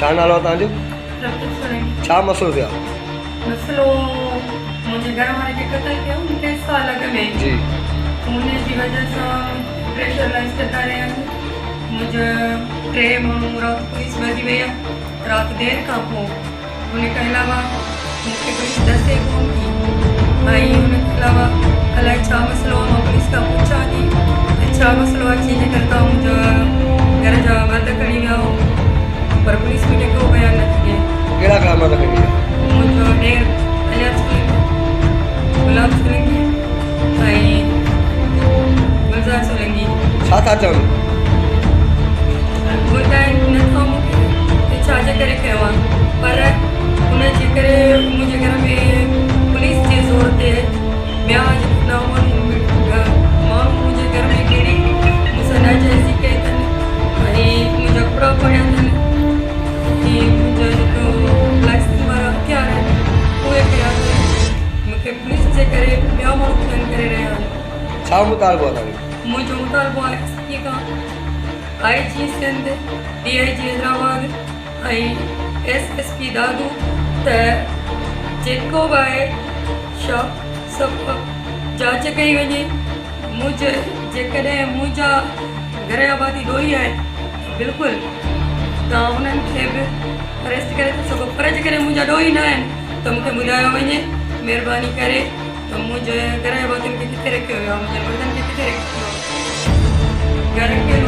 छा नालो आहे तव्हांजो? रतन सोलंकी। छा मसइलो थियो? मसइलो मुंहिंजे घर वारे खे क़तल कयो 3 साल अॻु में जी हुन जी वजह सां प्रेशराइज़ कंदा रहिया आहिनि। मुंहिंजा 3 माण्हू राति पुलिस वधी वई आहे राति देरि खां पोइ। हुन खां अलावा मूंखे पुलिस दसे कोन थी ऐं हुन खां अलावा अलाए छा मसइलो आहे। मां पुलिस खां पुछां थी त छा मसइलो आहे, छा जे करे तव्हां मुंहिंजा घर जा मर्द खणी विया हो, पर पुलिस मूंखे को बयानु नथी ॾिए। कहिड़ा काम था कयो? मुंहिंजो ॾेर अलियास सोलंकी, गुलाब सोलंकी ऐं गुलज़ार सोलंकी छा था चवनि? ॿुधाइनि नथा मूंखे त छा जे करे कयो आहे, पर हुन जे करे मुंहिंजे घर में पुलिस जे ज़ोर ते ॿिया जेका माण्हू मुंहिंजे घर में घिरी मूंसां नाजाइज़ी कई अथनि ऐं मुंहिंजा कपिड़ा पढ़िया अथनि ऐं मुंहिंजो जेको लाइसेंस वारा हथियार आहिनि उहे कया अथनि। मूंखे पुलिस जे करे ॿिया माण्हू तंग करे रहिया आहिनि। छा मुतालबो आहे तव्हांजो? मुंहिंजो मुतालबो आहे एसपी खां, IG सिंध, DIG हैदराबाद ऐं SSP दादू त जेको बि आहे सभु जांच कई वञे। मुंहिंजे जेकॾहिं मुंहिंजा घर आबादी ॾोही आहे बिल्कुलु तव्हां उन्हनि खे बि अरेस्ट करे था सघो, पर जेकॾहिं मुंहिंजा ॾोही न आहिनि त मूंखे ॿुधायो वञे महिरबानी करे त मुंहिंजे घर आबादियुनि खे किथे रखियो वियो आहे, मुंहिंजे मर्दनि खे किथे रखियो वियो आहे। घर खे